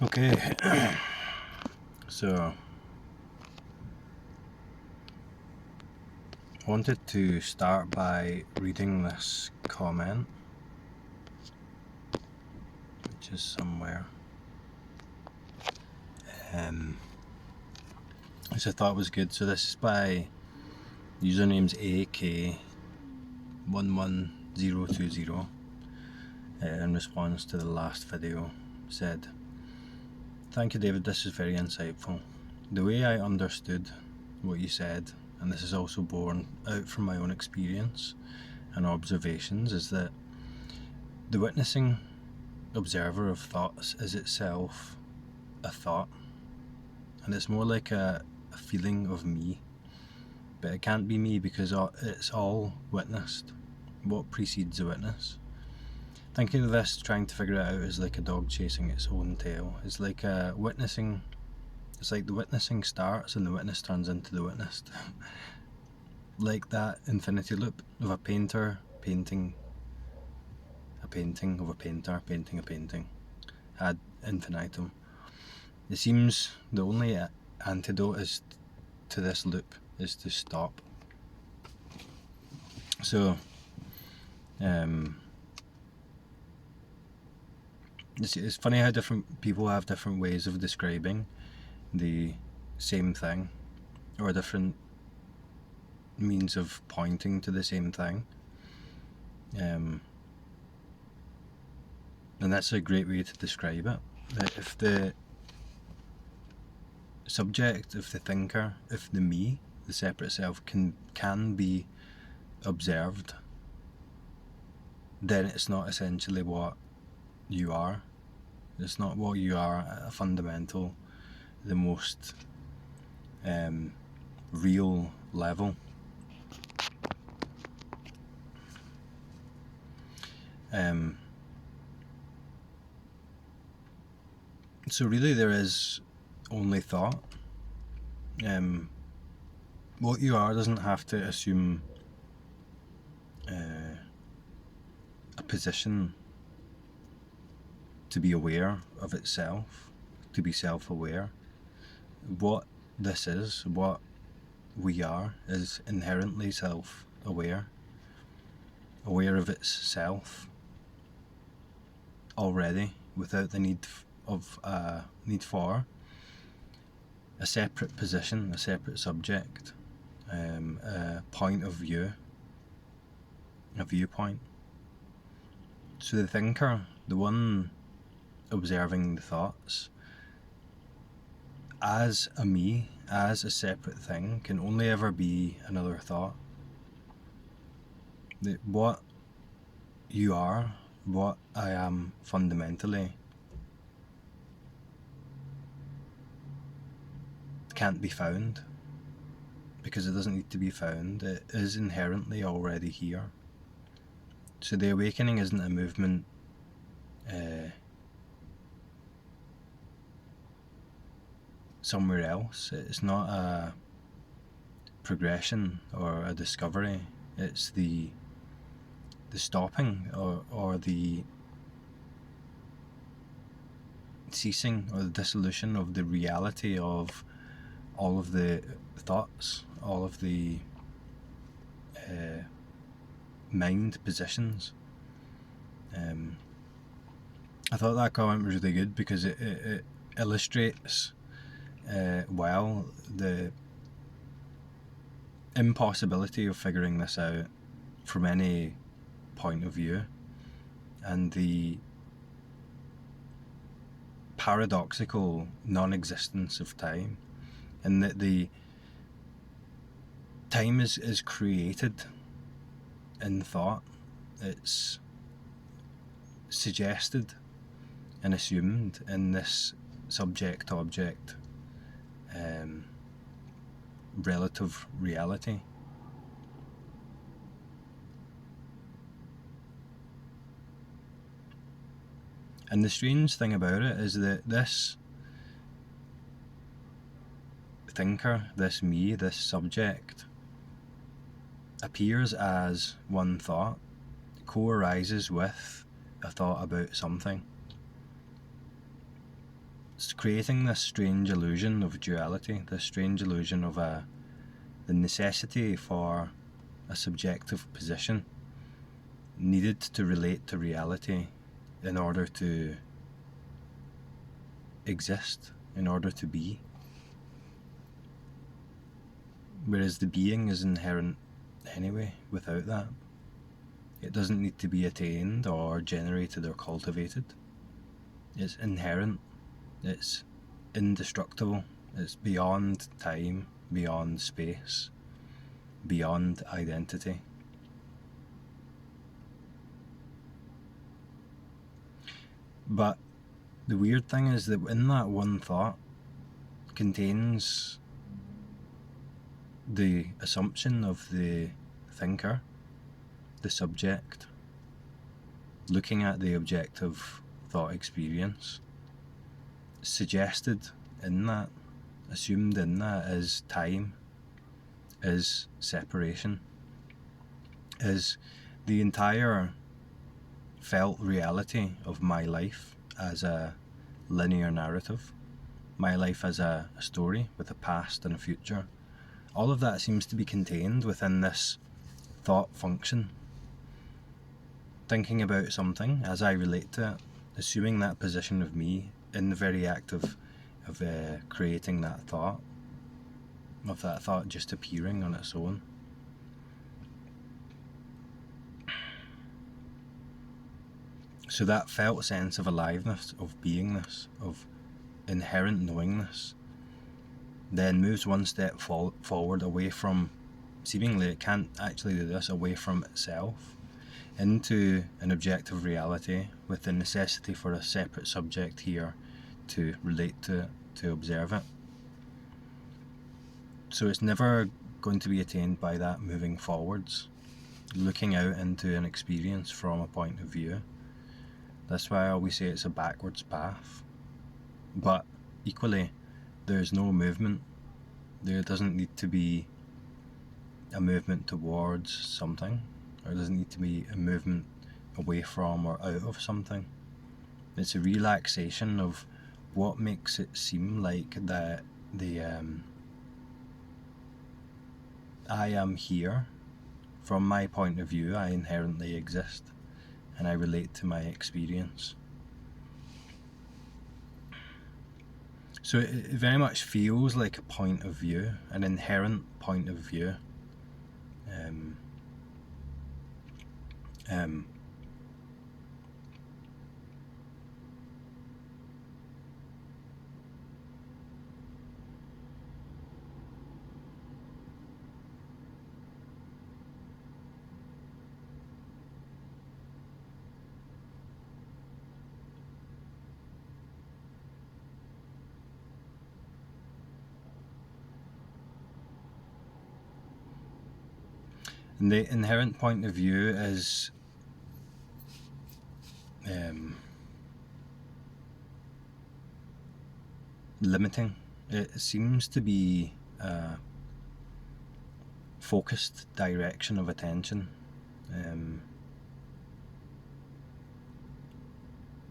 Okay, so I wanted to start by reading this comment, which is somewhere, which I thought was good. So this is by username's AK11020, in response to the last video, said, "Thank you, David, this is very insightful. The way I understood what you said, and this is also borne out from my own experience and observations, is that the witnessing observer of thoughts is itself a thought, and it's more like a feeling of me, but it can't be me because it's all witnessed. What precedes the witness? Thinking of this, trying to figure it out, is like a dog chasing its own tail. It's like witnessing. It's like the witnessing starts and the witness turns into the witnessed. Like that infinity loop of a painter painting a painting of a painter painting a painting ad infinitum. It seems the only antidote to this loop is to stop. So, it's funny how different people have different ways of describing the same thing, or different means of pointing to the same thing. And that's a great way to describe it. If the subject, if the thinker, if the me, the separate self, can be observed, then it's not essentially what you are. It's not what you are at a fundamental, the most real level. So really there is only thought. What you are doesn't have to assume a position to be aware of itself, to be self-aware. What this is, what we are, is inherently self-aware, aware of itself already, without the need for a separate position, a separate subject, a point of view, a viewpoint. So the thinker, the one observing the thoughts, as a me, as a separate thing, can only ever be another thought. What you are, what I am fundamentally, can't be found, because it doesn't need to be found. It is inherently already here. So the awakening isn't a movement somewhere else. It's not a progression or a discovery. It's the stopping or the ceasing or the dissolution of the reality of all of the thoughts, all of the mind positions. I thought that comment was really good because it illustrates well the impossibility of figuring this out from any point of view, and the paradoxical non-existence of time, and that the time is created in thought. It's suggested and assumed in this subject-object relative reality. And the strange thing about it is that this thinker, this me, this subject, appears as one thought, co-arises with a thought about something. it's creating this strange illusion of duality, this strange illusion of the necessity for a subjective position needed to relate to reality in order to exist, in order to be. Whereas the being is inherent anyway without that. It doesn't need to be attained or generated or cultivated. It's inherent. It's indestructible. It's beyond time, beyond space, beyond identity. But the weird thing is that in that one thought contains the assumption of the thinker, the subject, looking at the objective thought experience. Suggested in that, assumed in that, is time, is separation, is the entire felt reality of my life as a linear narrative, my life as a story with a past and a future. All of that seems to be contained within this thought function. Thinking about something as I relate to it, assuming that position of me in the very act of creating that thought, of that thought just appearing on its own. So that felt sense of aliveness, of beingness, of inherent knowingness, then moves one step forward away from, seemingly it can't actually do this, away from itself, into an objective reality with the necessity for a separate subject here to relate to it, to observe it. So it's never going to be attained by that moving forwards, looking out into an experience from a point of view. That's why I always say it's a backwards path. But equally, there's no movement. There doesn't need to be a movement towards something, or doesn't need to be a movement away from or out of something. It's a relaxation of what makes it seem like that I am here. From my point of view, I inherently exist, and I relate to my experience. So it very much feels like a point of view, an inherent point of view. And the inherent point of view is limiting. It seems to be a focused direction of attention,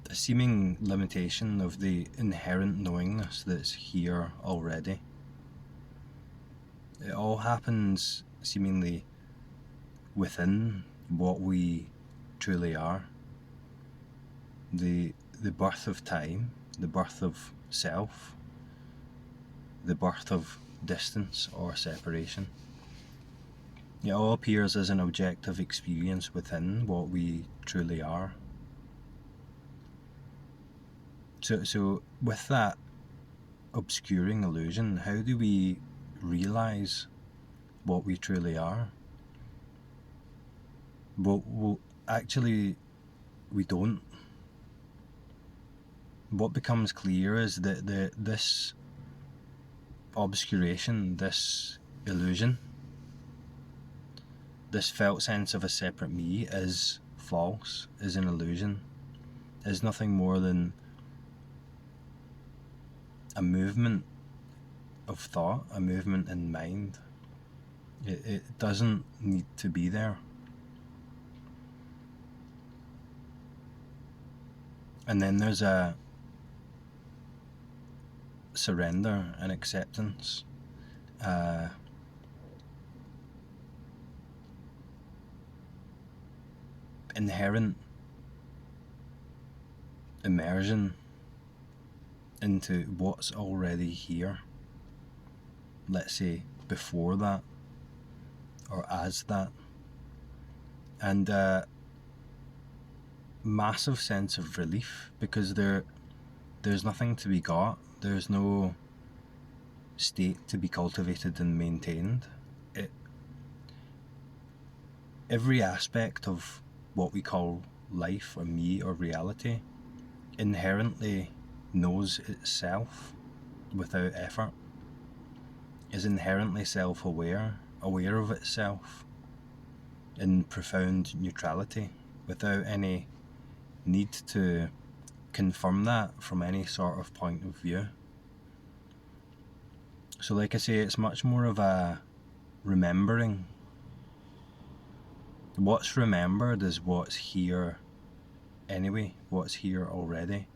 a seeming limitation of the inherent knowingness that's here already. It all happens seemingly within what we truly are. The birth of time, the birth of self, the birth of distance or separation. It all appears as an objective experience within what we truly are. So with that obscuring illusion, how do we realize what we truly are? Well, actually, we don't. What becomes clear is that this obscuration, this illusion, this felt sense of a separate me is false, is an illusion, is nothing more than a movement of thought, a movement in mind. It doesn't need to be there. And then there's a surrender and acceptance, inherent immersion into what's already here, let's say before that or as that, and a massive sense of relief, because there's nothing to be got, there's no state to be cultivated and maintained. Every aspect of what we call life or me or reality inherently knows itself without effort, is inherently self-aware, aware of itself in profound neutrality, without any need to confirm that from any sort of point of view. So like I say, it's much more of a remembering. What's remembered is what's here anyway, what's here already.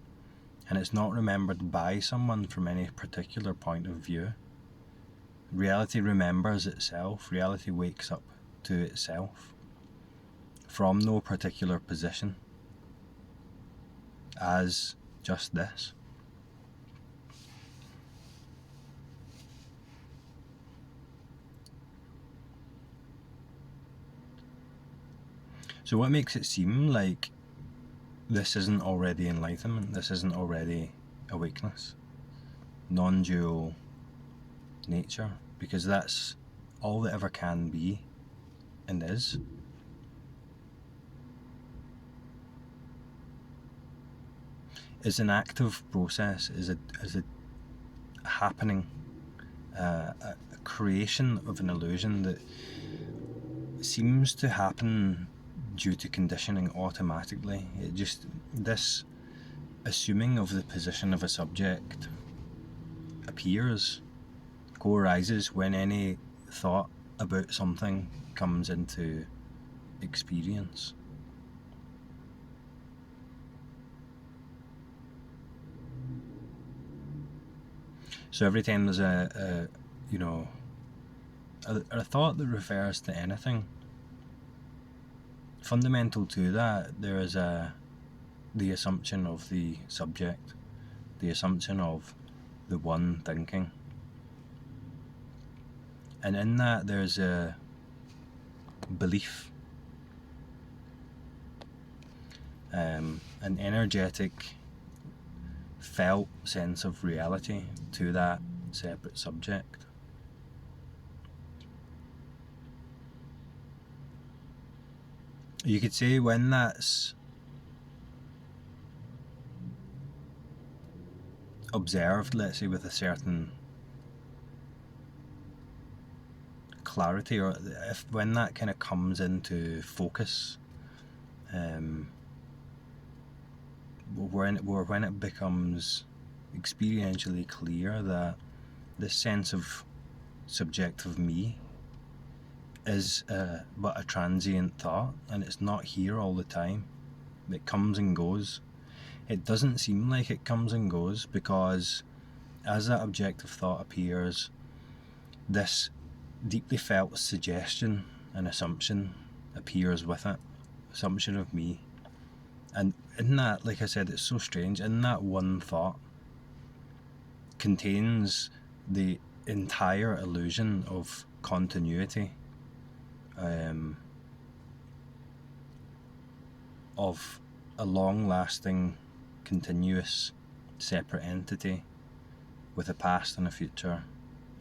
And it's not remembered by someone from any particular point of view. Reality remembers itself, reality wakes up to itself from no particular position as just this. So what makes it seem like this isn't already enlightenment, this isn't already awakeness, non-dual nature? Because that's all that ever can be and is. Is an active process, is a happening, a creation of an illusion that seems to happen due to conditioning automatically. It just, this assuming of the position of a subject appears, co-arises when any thought about something comes into experience. So every time there's a thought that refers to anything, fundamental to that, there is the assumption of the subject, the assumption of the one thinking. And in that there's a belief, an energetic, felt sense of reality to that separate subject. You could say when that's observed, let's say with a certain clarity, or if when that kind of comes into focus, when it becomes experientially clear that this sense of subjective me is but a transient thought, and it's not here all the time. It comes and goes. It doesn't seem like it comes and goes, because as that objective thought appears, this deeply felt suggestion and assumption appears with it, assumption of me. And in that, like I said, it's so strange, in that one thought contains the entire illusion of continuity, of a long-lasting, continuous, separate entity with a past and a future,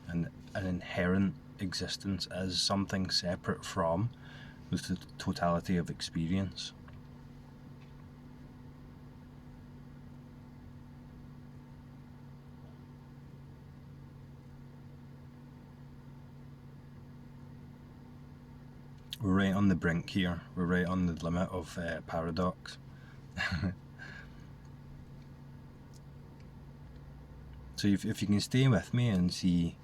and an inherent existence as something separate from the totality of experience. We're right on the brink here. We're right on the limit of paradox. So if you can stay with me and see,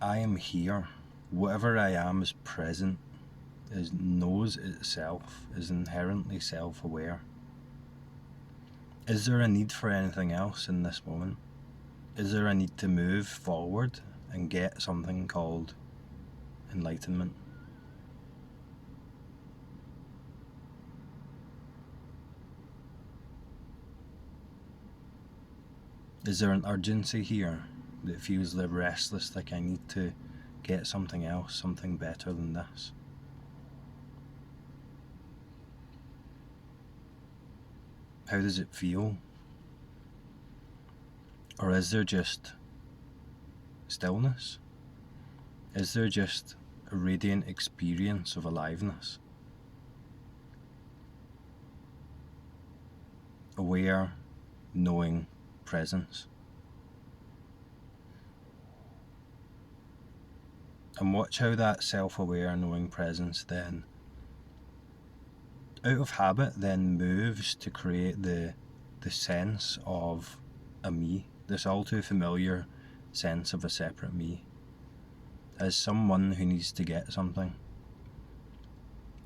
I am here. Whatever I am is present, knows itself, is inherently self-aware. Is there a need for anything else in this moment? Is there a need to move forward and get something called enlightenment? Is there an urgency here that feels restless, like I need to get something else, something better than this? How does it feel? Or is there just stillness? Is there just a radiant experience of aliveness? Aware, knowing presence. And watch how that self-aware, knowing presence then, out of habit, then moves to create the sense of a me, this all too familiar sense of a separate me, as someone who needs to get something,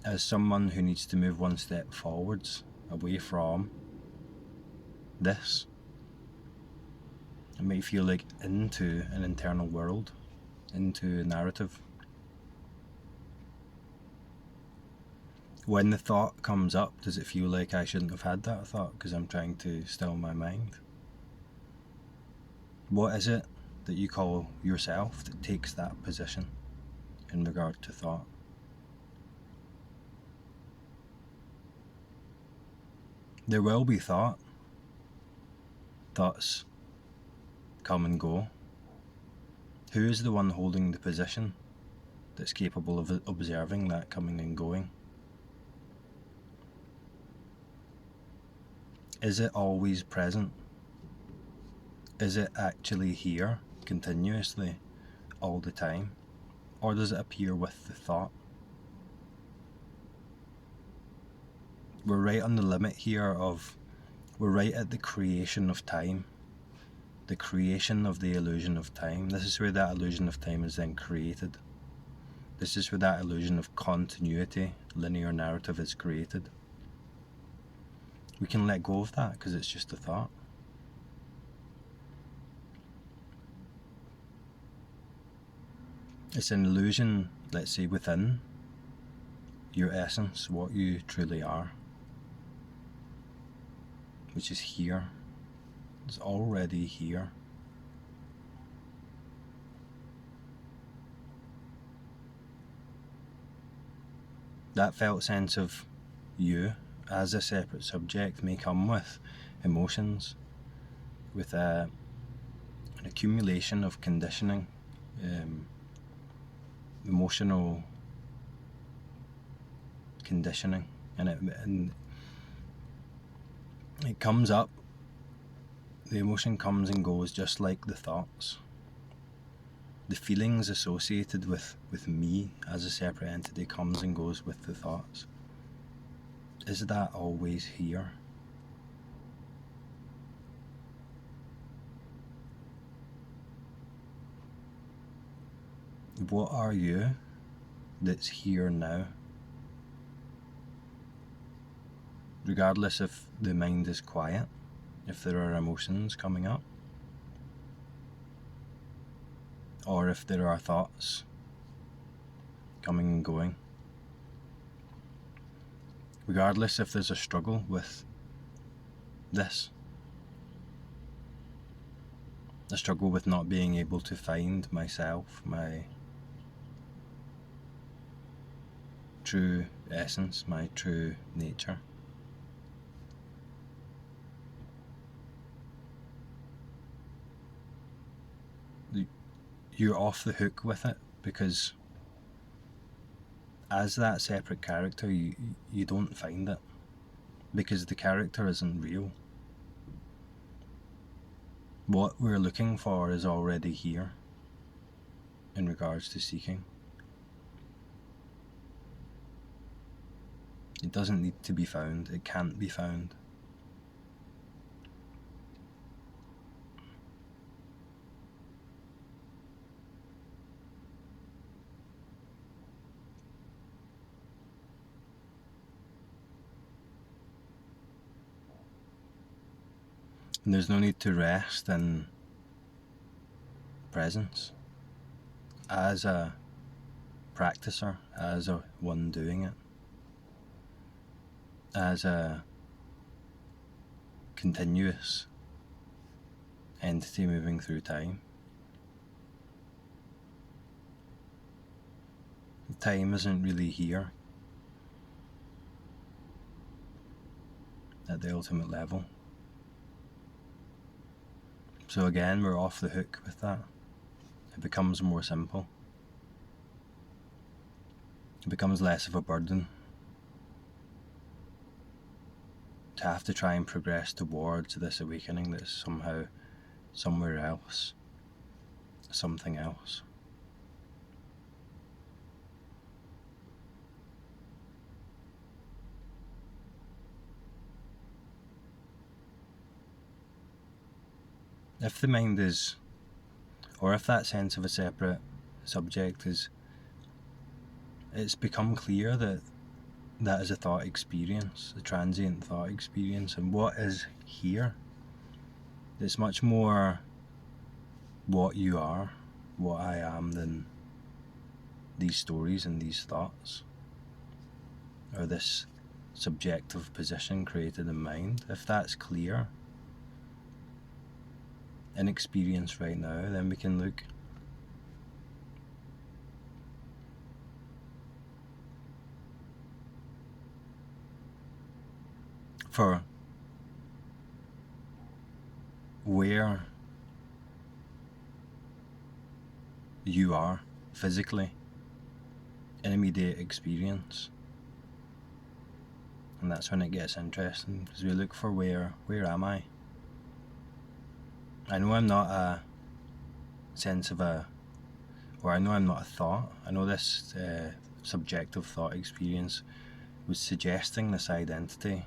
as someone who needs to move one step forwards, away from this. It might feel like into an internal world, into a narrative. When the thought comes up, does it feel like I shouldn't have had that thought because I'm trying to still my mind? What is it that you call yourself that takes that position in regard to thought? There will be thoughts come and go. Who is the one holding the position that's capable of observing that coming and going? Is it always present? Is it actually here continuously all the time? Or does it appear with the thought? We're right on the limit here we're right at the creation of time. The creation of the illusion of time. This is where that illusion of time is then created. This is where that illusion of continuity, linear narrative is created. We can let go of that because it's just a thought. It's an illusion, let's say, within your essence, what you truly are, which is here. It's already here. That felt sense of you as a separate subject may come with emotions, with an accumulation of conditioning, emotional conditioning, and it comes up. The emotion comes and goes just like the thoughts. The feelings associated with me as a separate entity comes and goes with the thoughts. Is that always here? What are you that's here now? Regardless if the mind is quiet, if there are emotions coming up, or if there are thoughts coming and going. Regardless if there's a struggle with this, a struggle with not being able to find myself, my true essence, my true nature. You're off the hook with it because as that separate character you don't find it because the character isn't real. What we're looking for is already here in regards to seeking. It doesn't need to be found, it can't be found. And there's no need to rest in presence as a practicer, as a one doing it, as a continuous entity moving through time. Time isn't really here at the ultimate level. So again, we're off the hook with that. It becomes more simple. It becomes less of a burden to have to try and progress towards this awakening that's somehow somewhere else, something else. If the mind is, or if that sense of a separate subject is, it's become clear that that is a thought experience, a transient thought experience, and what is here, it's much more what you are, what I am, than these stories and these thoughts, or this subjective position created in mind. If that's clear in experience right now, then we can look for where you are physically in immediate experience. And that's when it gets interesting, because we look for where am I? I know I'm not a sense of a, or I know I'm not a thought. I know this subjective thought experience was suggesting this identity,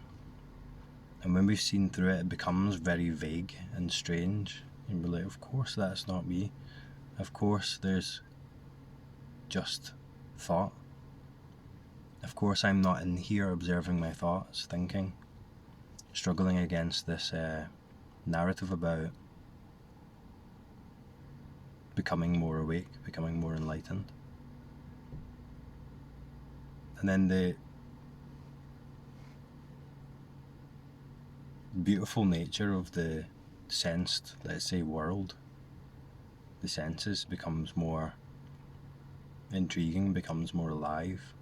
and when we've seen through it, it becomes very vague and strange, and we're like, of course that's not me, of course there's just thought, of course I'm not in here observing my thoughts, thinking, struggling against this narrative about becoming more awake, becoming more enlightened. And then the beautiful nature of the sensed, let's say, world, the senses, becomes more intriguing, becomes more alive.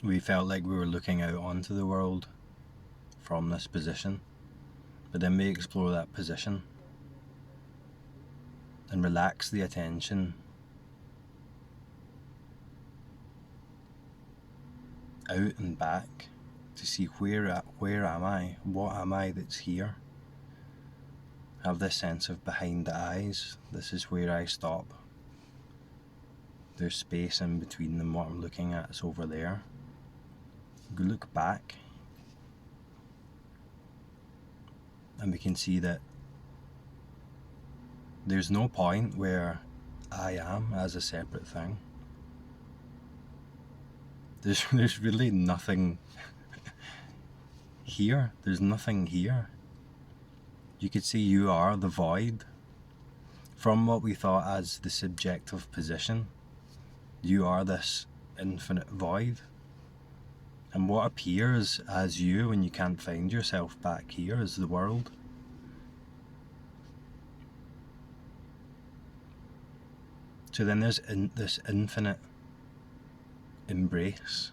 We felt like we were looking out onto the world from this position, but then we explore that position and relax the attention out and back to see where am I, what am I that's here. Have this sense of behind the eyes, this is where I stop. There's space in between them, what I'm looking at is over there. We look back and we can see that there's no point where I am as a separate thing. There's really nothing here. There's nothing here. You could see you are the void. From what we thought as the subjective position, you are this infinite void. And what appears as you when you can't find yourself back here is the world. So then there's this infinite embrace.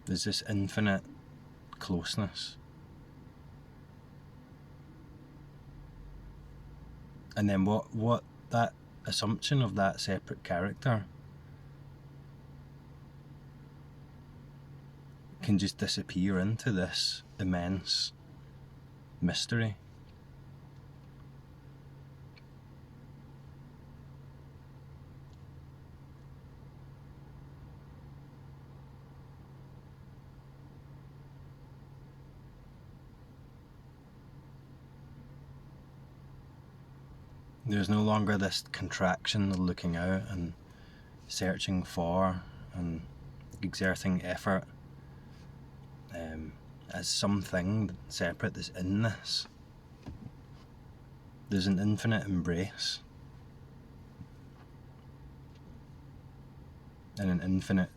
There's this infinite closeness. And then what that assumption of that separate character can just disappear into this immense mystery. There's no longer this contraction of looking out and searching for and exerting effort as something separate that's in this. There's an infinite embrace and an infinite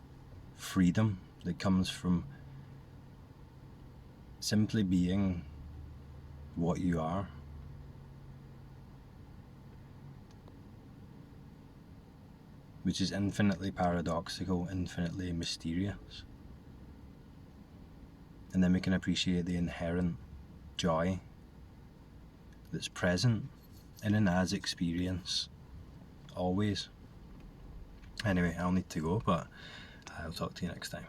freedom that comes from simply being what you are. Which is infinitely paradoxical, infinitely mysterious. And then we can appreciate the inherent joy that's present in an as experience, always. Anyway, I'll need to go, but I'll talk to you next time.